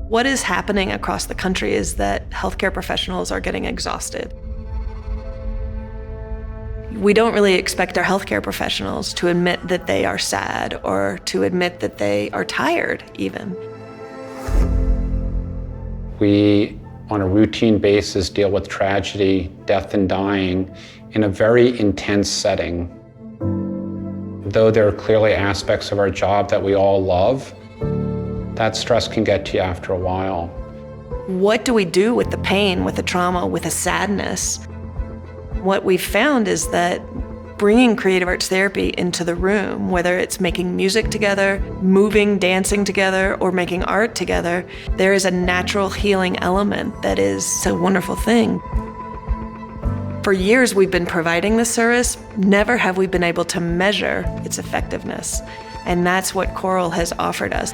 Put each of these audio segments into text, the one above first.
What is happening across the country is that healthcare professionals are getting exhausted. We don't really expect our healthcare professionals to admit that they are sad or to admit that they are tired, even. We, on a routine basis, deal with tragedy, death, and dying in a very intense setting. Though there are clearly aspects of our job that we all love, that stress can get to you after a while. What do we do with the pain, with the trauma, with the sadness? What we've found is that bringing creative arts therapy into the room, whether it's making music together, moving, dancing together, or making art together, there is a natural healing element that is a wonderful thing. For years, we've been providing this service. Never have we been able to measure its effectiveness. And that's what Choral has offered us.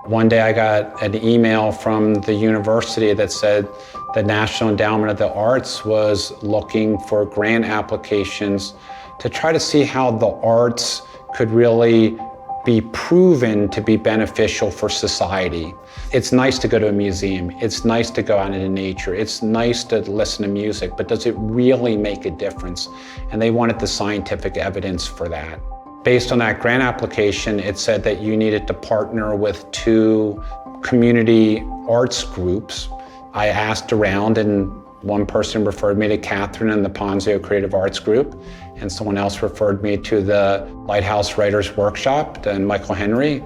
One day I got an email from the university that said the National Endowment of the Arts was looking for grant applications to try to see how the arts could really be proven to be beneficial for society. It's nice to go to a museum, it's nice to go out into nature, it's nice to listen to music, but does it really make a difference? And they wanted the scientific evidence for that. Based on that grant application, it said that you needed to partner with 2 community arts groups. I asked around, and one person referred me to Catherine and the Ponzio Creative Arts Group, and someone else referred me to the Lighthouse Writers Workshop and Michael Henry.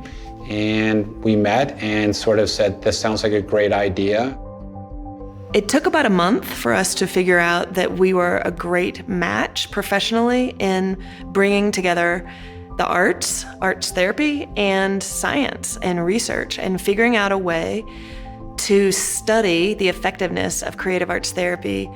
And we met and sort of said, this sounds like a great idea. It took about a month for us to figure out that we were a great match professionally in bringing together the arts therapy, and science and research, and figuring out a way to study the effectiveness of creative arts therapy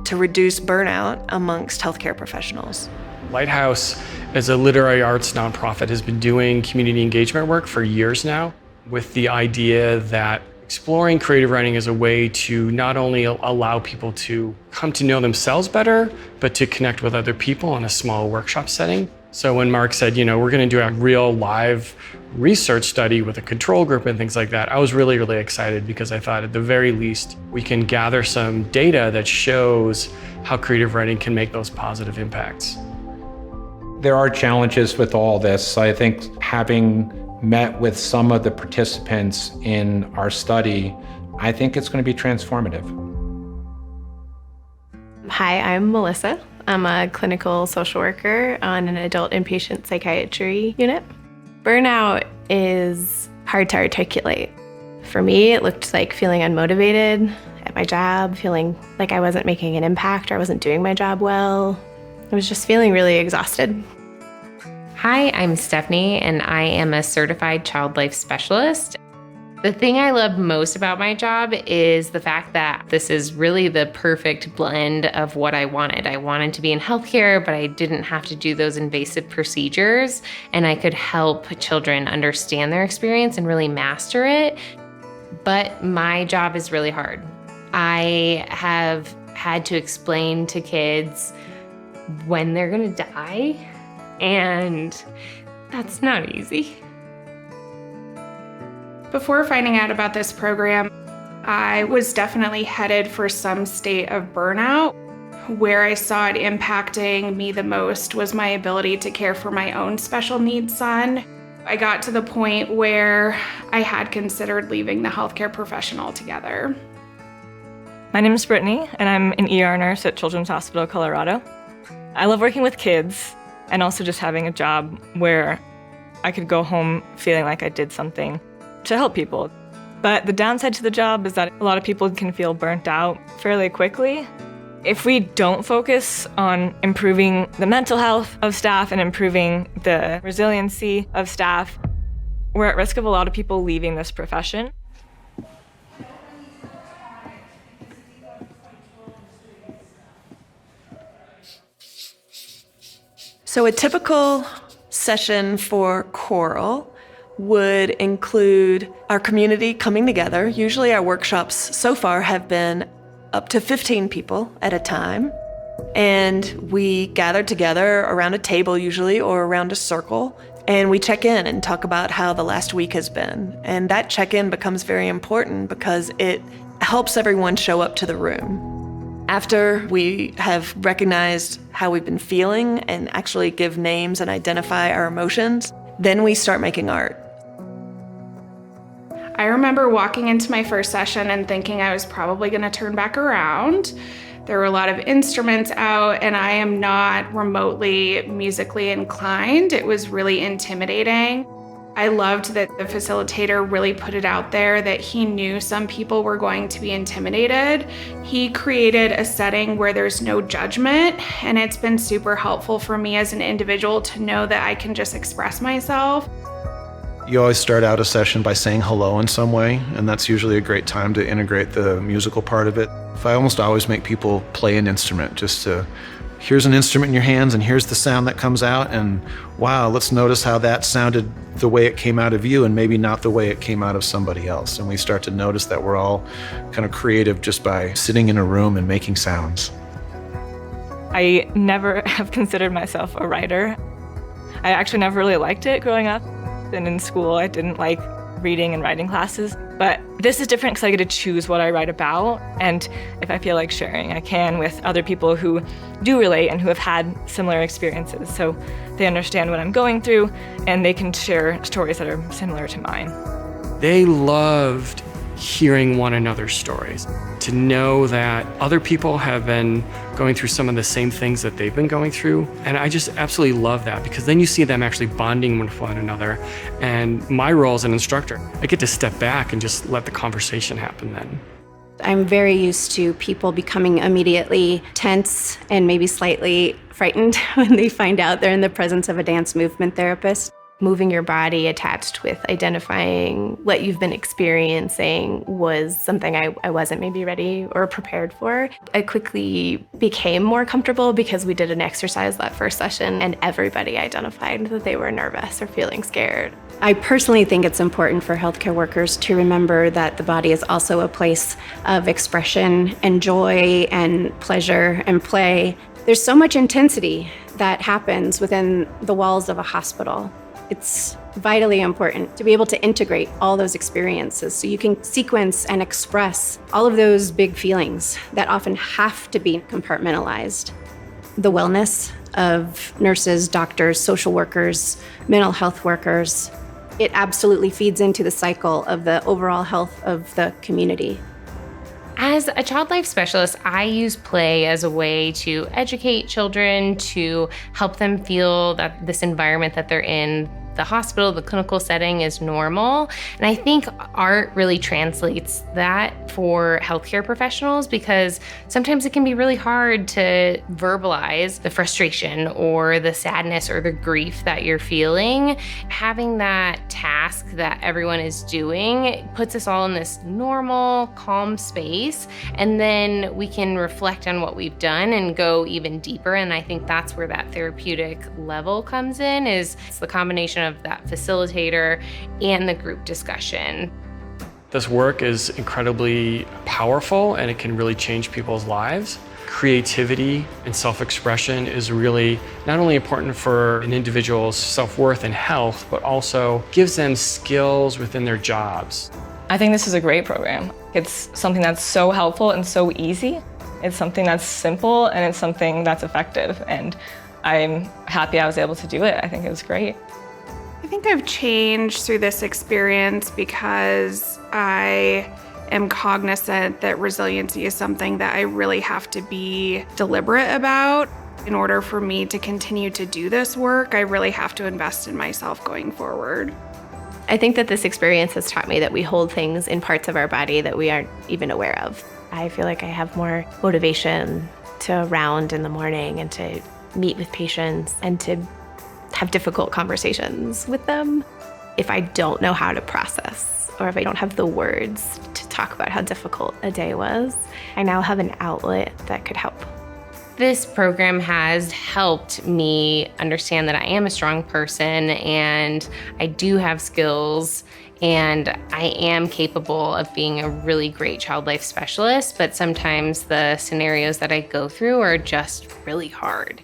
to reduce burnout amongst healthcare professionals. Lighthouse, as a literary arts nonprofit, has been doing community engagement work for years now, with the idea that exploring creative writing is a way to not only allow people to come to know themselves better, but to connect with other people in a small workshop setting. So when Mark said, we're going to do a real live research study with a control group and things like that, I was really, really excited, because I thought at the very least we can gather some data that shows how creative writing can make those positive impacts. There are challenges with all this. I think having met with some of the participants in our study, I think it's going to be transformative. Hi, I'm Melissa. I'm a clinical social worker on an adult inpatient psychiatry unit. Burnout is hard to articulate. For me, it looked like feeling unmotivated at my job, feeling like I wasn't making an impact or I wasn't doing my job well. I was just feeling really exhausted. Hi, I'm Stephanie, and I am a certified child life specialist. The thing I love most about my job is the fact that this is really the perfect blend of what I wanted. I wanted to be in healthcare, but I didn't have to do those invasive procedures, and I could help children understand their experience and really master it. But my job is really hard. I have had to explain to kids when they're gonna die, and that's not easy. Before finding out about this program, I was definitely headed for some state of burnout. Where I saw it impacting me the most was my ability to care for my own special needs son. I got to the point where I had considered leaving the healthcare profession altogether. My name is Brittany, and I'm an ER nurse at Children's Hospital of Colorado. I love working with kids and also just having a job where I could go home feeling like I did something to help people. But the downside to the job is that a lot of people can feel burnt out fairly quickly. If we don't focus on improving the mental health of staff and improving the resiliency of staff, we're at risk of a lot of people leaving this profession. So a typical session for choral would include our community coming together. Usually our workshops so far have been up to 15 people at a time. And we gather together around a table usually, or around a circle, and we check in and talk about how the last week has been. And that check-in becomes very important because it helps everyone show up to the room. After we have recognized how we've been feeling and actually give names and identify our emotions, then we start making art. I remember walking into my first session and thinking I was probably going to turn back around. There were a lot of instruments out, and I am not remotely musically inclined. It was really intimidating. I loved that the facilitator really put it out there that he knew some people were going to be intimidated. He created a setting where there's no judgment, and it's been super helpful for me as an individual to know that I can just express myself. You always start out a session by saying hello in some way, and that's usually a great time to integrate the musical part of it. I almost always make people play an instrument, just to, here's an instrument in your hands and here's the sound that comes out, and wow, let's notice how that sounded the way it came out of you and maybe not the way it came out of somebody else. And we start to notice that we're all kind of creative just by sitting in a room and making sounds. I never have considered myself a writer. I actually never really liked it growing up. And in school, I didn't like reading and writing classes. But this is different because I get to choose what I write about. And if I feel like sharing, I can with other people who do relate and who have had similar experiences. So they understand what I'm going through and they can share stories that are similar to mine. They loved hearing one another's stories, to know that other people have been going through some of the same things that they've been going through. And I just absolutely love that, because then you see them actually bonding with one another. And my role as an instructor, I get to step back and just let the conversation happen then. I'm very used to people becoming immediately tense and maybe slightly frightened when they find out they're in the presence of a dance movement therapist. Moving your body attached with identifying what you've been experiencing was something I wasn't maybe ready or prepared for. I quickly became more comfortable because we did an exercise that first session and everybody identified that they were nervous or feeling scared. I personally think it's important for healthcare workers to remember that the body is also a place of expression and joy and pleasure and play. There's so much intensity that happens within the walls of a hospital. It's vitally important to be able to integrate all those experiences so you can sequence and express all of those big feelings that often have to be compartmentalized. The wellness of nurses, doctors, social workers, mental health workers, it absolutely feeds into the cycle of the overall health of the community. As a child life specialist, I use play as a way to educate children, to help them feel that this environment that they're in, the hospital, the clinical setting, is normal. And I think art really translates that for healthcare professionals, because sometimes it can be really hard to verbalize the frustration or the sadness or the grief that you're feeling. Having that task that everyone is doing puts us all in this normal, calm space, and then we can reflect on what we've done and go even deeper. And I think that's where that therapeutic level comes in, is it's the combination of that facilitator and the group discussion. This work is incredibly powerful and it can really change people's lives. Creativity and self-expression is really not only important for an individual's self-worth and health, but also gives them skills within their jobs. I think this is a great program. It's something that's so helpful and so easy. It's something that's simple and it's something that's effective. And I'm happy I was able to do it. I think it was great. I think I've changed through this experience because I am cognizant that resiliency is something that I really have to be deliberate about. In order for me to continue to do this work, I really have to invest in myself going forward. I think that this experience has taught me that we hold things in parts of our body that we aren't even aware of. I feel like I have more motivation to round in the morning and to meet with patients and to have difficult conversations with them. If I don't know how to process, or if I don't have the words to talk about how difficult a day was, I now have an outlet that could help. This program has helped me understand that I am a strong person and I do have skills And I am capable of being a really great child life specialist, but sometimes the scenarios that I go through are just really hard.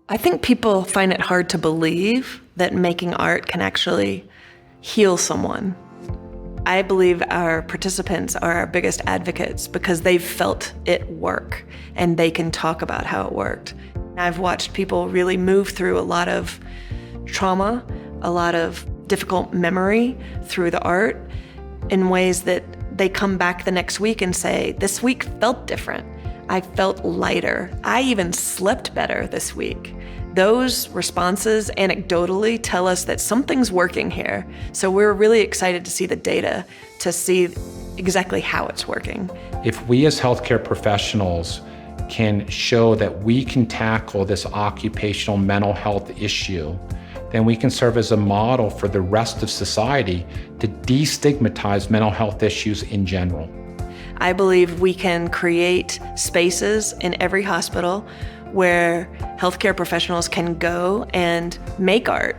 I think people find it hard to believe that making art can actually heal someone. I believe our participants are our biggest advocates because they've felt it work and they can talk about how it worked. I've watched people really move through a lot of trauma, a lot of difficult memory through the art in ways that they come back the next week and say, this week felt different. I felt lighter. I even slept better this week. Those responses anecdotally tell us that something's working here. So we're really excited to see the data to see exactly how it's working. If we as healthcare professionals can show that we can tackle this occupational mental health issue, then we can serve as a model for the rest of society to destigmatize mental health issues in general. I believe we can create spaces in every hospital where healthcare professionals can go and make art.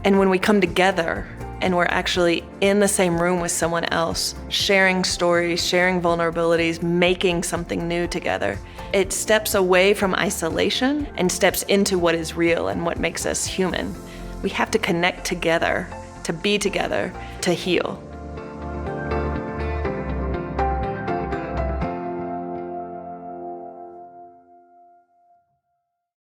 And when we come together and we're actually in the same room with someone else, sharing stories, sharing vulnerabilities, making something new together, it steps away from isolation and steps into what is real and what makes us human. We have to connect together, to be together, to heal.